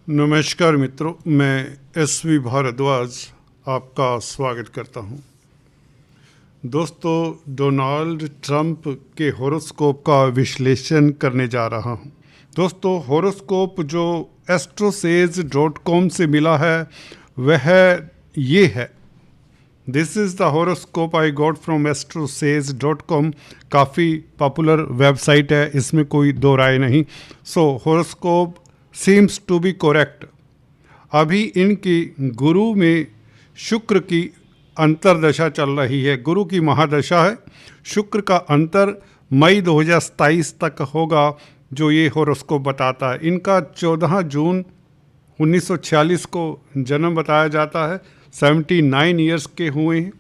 नमस्कार मित्रों, मैं एस.वी. भारद्वाज आपका स्वागत करता हूं। दोस्तों, डोनाल्ड ट्रंप के हॉरोस्कोप का विश्लेषण करने जा रहा हूं। दोस्तों, हॉरोस्कोप जो astrosage.com से मिला है वह ये है। This is the horoscope I got from astrosage.com। काफ़ी पॉपुलर वेबसाइट है, इसमें कोई दो राय नहीं। So horoscope seems to be correct. अभी इनकी गुरु में शुक्र की अंतरदशा चल रही है। गुरु की महादशा है। शुक्र का अंतर मई 2027 तक होगा, जो ये हॉरोस्कोप बताता है। इनका 14 जून 1946 को जन्म बताया जाता है। 79 ईयर्स के हुए हैं।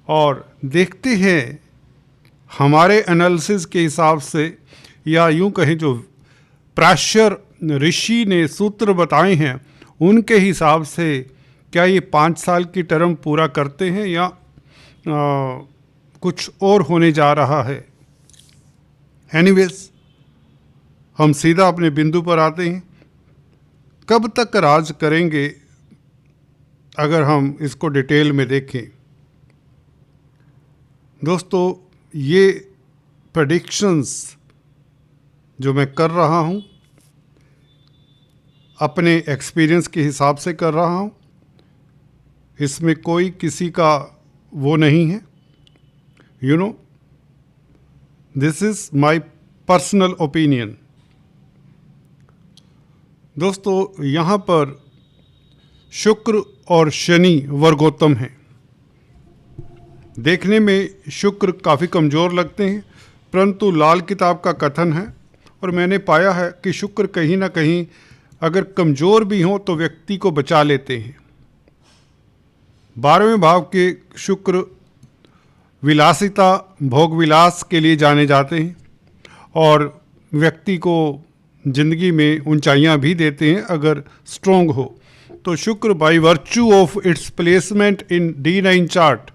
और देखते हैं हमारे एनालिसिस के हिसाब से, या यूं कहें जो प्राश्यर ऋषि ने सूत्र बताए हैं उनके हिसाब से, क्या ये 5 साल की टर्म पूरा करते हैं या कुछ और होने जा रहा है। एनीवेज, हम सीधा अपने बिंदु पर आते हैं। कब तक राज करेंगे, अगर हम इसको डिटेल में देखें। दोस्तों, ये प्रेडिक्शंस जो मैं कर रहा हूँ अपने एक्सपीरियंस के हिसाब से कर रहा हूँ। इसमें कोई किसी का वो नहीं है। You know, this is my personal opinion. दोस्तों, यहाँ पर शुक्र और शनि वर्गोत्तम हैं। देखने में शुक्र काफ़ी कमज़ोर लगते हैं, परंतु लाल किताब का कथन है और मैंने पाया है कि शुक्र कहीं ना कहीं अगर कमज़ोर भी हों तो व्यक्ति को बचा लेते हैं। 12वें भाव के शुक्र विलासिता, भोग विलास के लिए जाने जाते हैं और व्यक्ति को जिंदगी में ऊंचाइयां भी देते हैं अगर स्ट्रोंग हो। तो शुक्र by virtue of its placement in D9 chart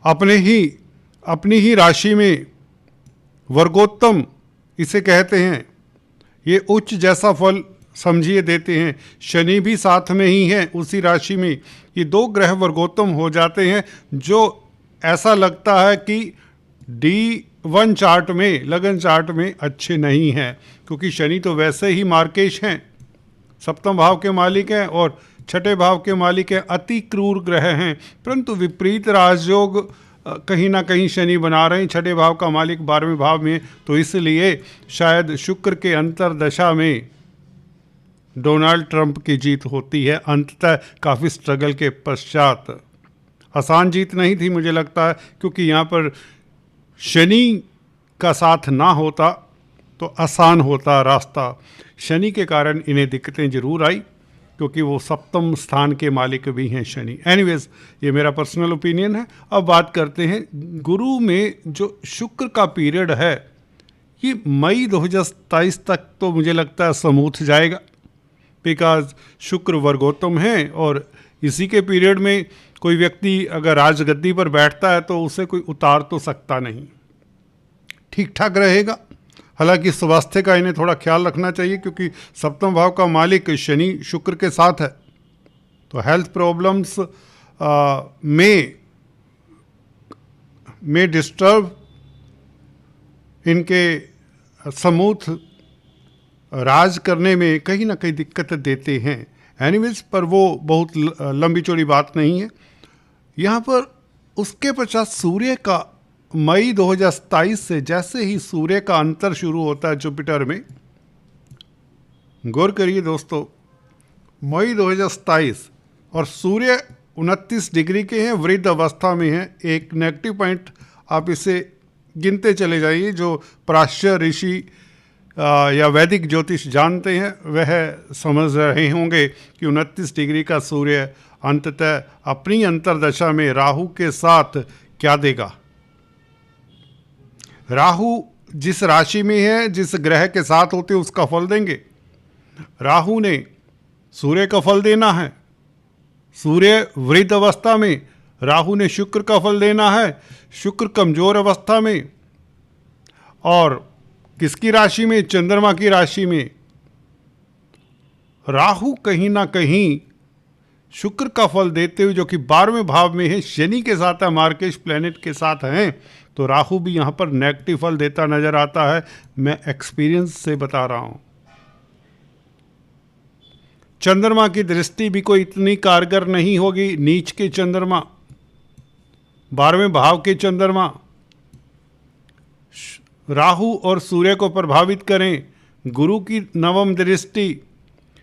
अपनी ही राशि में वर्गोत्तम इसे कहते हैं। ये उच्च जैसा फल समझिए देते हैं। शनि भी साथ में ही है उसी राशि में। ये दो ग्रह वर्गोत्तम हो जाते हैं, जो ऐसा लगता है कि D1 चार्ट में, लगन चार्ट में अच्छे नहीं हैं, क्योंकि शनि तो वैसे ही मार्केश हैं, सप्तम भाव के मालिक हैं और छठे भाव के मालिक हैं, अति क्रूर ग्रह हैं। परंतु विपरीत राजयोग कहीं ना कहीं शनि बना रहे हैं। छठे भाव का मालिक 12वें भाव में, तो इसलिए शायद शुक्र के अंतरदशा में डोनाल्ड ट्रंप की जीत होती है अंततः, काफ़ी स्ट्रगल के पश्चात। आसान जीत नहीं थी मुझे लगता है, क्योंकि यहाँ पर शनि का साथ ना होता तो आसान होता रास्ता। शनि के कारण इन्हें दिक्कतें जरूर आई, क्योंकि वो सप्तम स्थान के मालिक भी हैं शनि। एनीवेज, ये मेरा पर्सनल ओपिनियन है। अब बात करते हैं गुरु में जो शुक्र का पीरियड है, ये मई 2027 तक तो मुझे लगता है स्मूथ जाएगा, बिकॉज शुक्र वर्गोत्तम है और इसी के पीरियड में कोई व्यक्ति अगर राजगद्दी पर बैठता है तो उसे कोई उतार तो सकता नहीं, ठीक ठाक रहेगा। हालांकि स्वास्थ्य का इन्हें थोड़ा ख्याल रखना चाहिए, क्योंकि सप्तम भाव का मालिक शनि शुक्र के साथ है, तो हेल्थ प्रॉब्लम्स में डिस्टर्ब इनके स्मूथ राज करने में कहीं ना कहीं दिक्कत देते हैं। एनीवेज, पर वो बहुत लंबी चौड़ी बात नहीं है। यहाँ पर उसके पश्चात सूर्य का मई 2027 से जैसे ही सूर्य का अंतर शुरू होता है जुपिटर में, गौर करिए दोस्तों, मई 2027 और सूर्य 29 डिग्री के हैं, वृद्ध अवस्था में है। एक नेगेटिव पॉइंट आप इसे गिनते चले जाइए, जो प्राच्य ऋषि या वैदिक ज्योतिष जानते हैं वह समझ रहे होंगे कि 29 डिग्री का सूर्य अंततः अपनी अंतरदशा में राहु के साथ क्या देगा। राहु जिस राशि में है, जिस ग्रह के साथ होते उसका फल देंगे। राहु ने सूर्य का फल देना है, सूर्य वृद्ध अवस्था में, राहु ने शुक्र का फल देना है, शुक्र कमजोर अवस्था में, और किसकी राशि में, चंद्रमा की राशि में। राहु कहीं ना कहीं शुक्र का फल देते हुए, जो कि 12वें भाव में है, शनि के साथ है, मार्केश प्लेनेट के साथ हैं, तो राहु भी यहाँ पर नेगेटिव फल देता नजर आता है। मैं एक्सपीरियंस से बता रहा हूँ। चंद्रमा की दृष्टि भी कोई इतनी कारगर नहीं होगी। नीच के चंद्रमा, 12वें भाव के चंद्रमा राहु और सूर्य को प्रभावित करें। गुरु की नवम दृष्टि,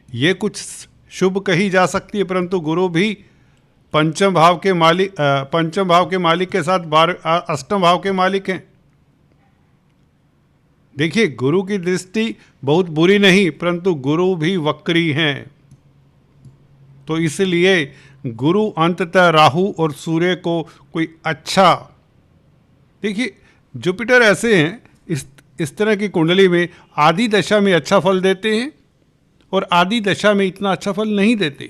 ये कुछ शुभ कही जा सकती है, परंतु गुरु भी पंचम भाव के मालिक के साथ अष्टम भाव के मालिक हैं। देखिए, गुरु की दृष्टि बहुत बुरी नहीं, परंतु गुरु भी वक्री हैं। तो इसलिए गुरु अंततः राहु और सूर्य को कोई अच्छा, देखिए जुपिटर ऐसे हैं, इस तरह की कुंडली में आदि दशा में अच्छा फल देते हैं और आदि दशा में इतना अच्छा फल नहीं देते,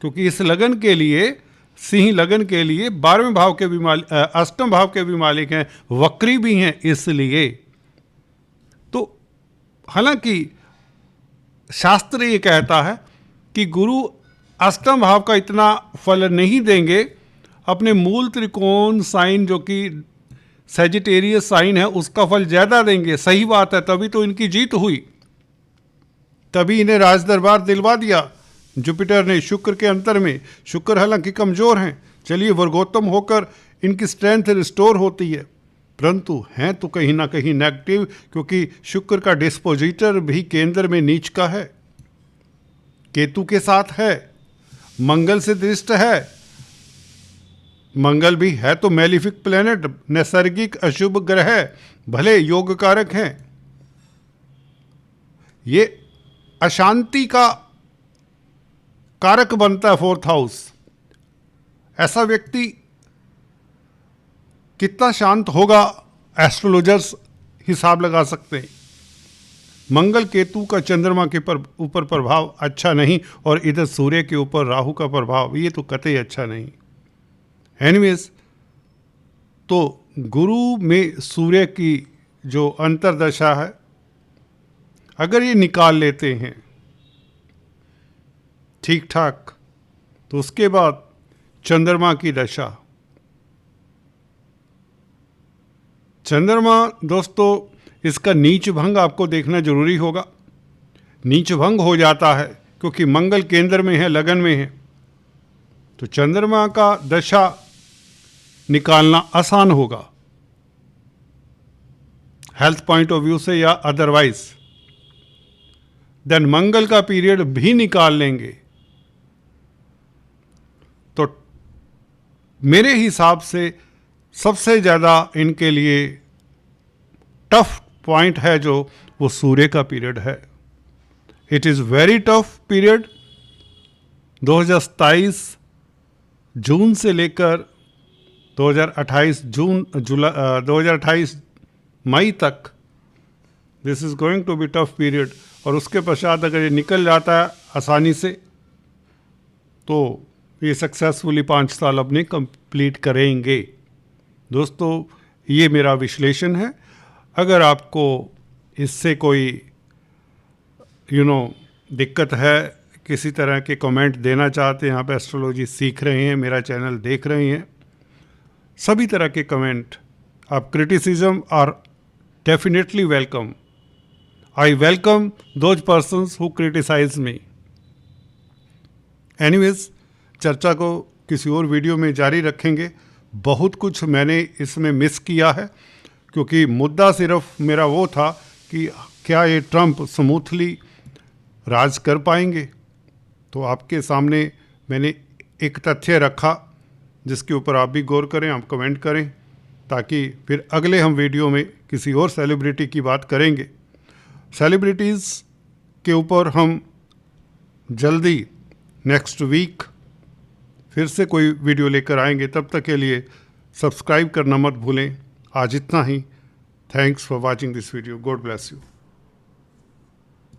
क्योंकि इस लगन के लिए, सिंह लगन के लिए 12वें भाव के भी मालिक, अष्टम भाव के भी मालिक हैं, वक्री भी हैं। इसलिए तो हालांकि शास्त्र ये कहता है कि गुरु अष्टम भाव का इतना फल नहीं देंगे, अपने मूल त्रिकोण साइन जो कि सेजिटेरियस साइन है उसका फल ज़्यादा देंगे। सही बात है, तभी तो इनकी जीत हुई, तभी इन्हें राज दरबार दिलवा दिया जुपिटर ने शुक्र के अंतर में। शुक्र हालांकि कमज़ोर हैं, चलिए वर्गोत्तम होकर इनकी स्ट्रेंथ रिस्टोर होती है, परंतु हैं तो कहीं ना कहीं नेगेटिव, क्योंकि शुक्र का डिस्पोजिटर भी केंद्र में नीच का है, केतु के साथ है, मंगल से दृष्ट है। मंगल भी है तो मैलिफिक प्लेनेट, नैसर्गिक अशुभ ग्रह, भले योग कारक हैं। ये अशांति का कारक बनता है 4th हाउस। ऐसा व्यक्ति कितना शांत होगा, एस्ट्रोलॉजर्स हिसाब लगा सकते हैं। मंगल केतु का चंद्रमा के ऊपर प्रभाव अच्छा नहीं, और इधर सूर्य के ऊपर राहु का प्रभाव, ये तो कतई अच्छा नहीं। एनीवेज, तो गुरु में सूर्य की जो अंतर्दशा है, अगर ये निकाल लेते हैं ठीक ठाक, तो उसके बाद चंद्रमा की दशा। चंद्रमा दोस्तों, इसका नीच भंग आपको देखना जरूरी होगा। नीच भंग हो जाता है क्योंकि मंगल केंद्र में है, लगन में है, तो चंद्रमा का दशा निकालना आसान होगा हेल्थ पॉइंट ऑफ व्यू से या अदरवाइज। देन मंगल का पीरियड भी निकाल लेंगे तो मेरे हिसाब से सबसे ज़्यादा इनके लिए टफ पॉइंट है जो वो सूर्य का पीरियड है। It is very tough period. 2027 जून से लेकर 2028 मई तक this is going to be tough period. और उसके पश्चात अगर ये निकल जाता है आसानी से तो ये सक्सेसफुली 5 साल अपने कंप्लीट करेंगे। दोस्तों, ये मेरा विश्लेषण है। अगर आपको इससे कोई दिक्कत है, किसी तरह के कमेंट देना चाहते हैं, आप एस्ट्रोलॉजी सीख रहे हैं, मेरा चैनल देख रहे हैं, सभी तरह के कमेंट, आप criticism are definitely welcome. I welcome those persons who criticise me. Anyways, चर्चा को किसी और वीडियो में जारी रखेंगे। बहुत कुछ मैंने इसमें मिस किया है, क्योंकि मुद्दा सिर्फ मेरा वो था कि क्या ये ट्रंप स्मूथली राज कर पाएंगे। तो आपके सामने मैंने एक तथ्य रखा जिसके ऊपर आप भी गौर करें, आप कमेंट करें, ताकि फिर अगले हम वीडियो में किसी और सेलिब्रिटी की बात करेंगे। सेलिब्रिटीज़ के ऊपर हम जल्दी नेक्स्ट वीक फिर से कोई वीडियो लेकर आएंगे। तब तक के लिए सब्सक्राइब करना मत भूलें। आज इतना ही। Thanks for watching this video. God bless you.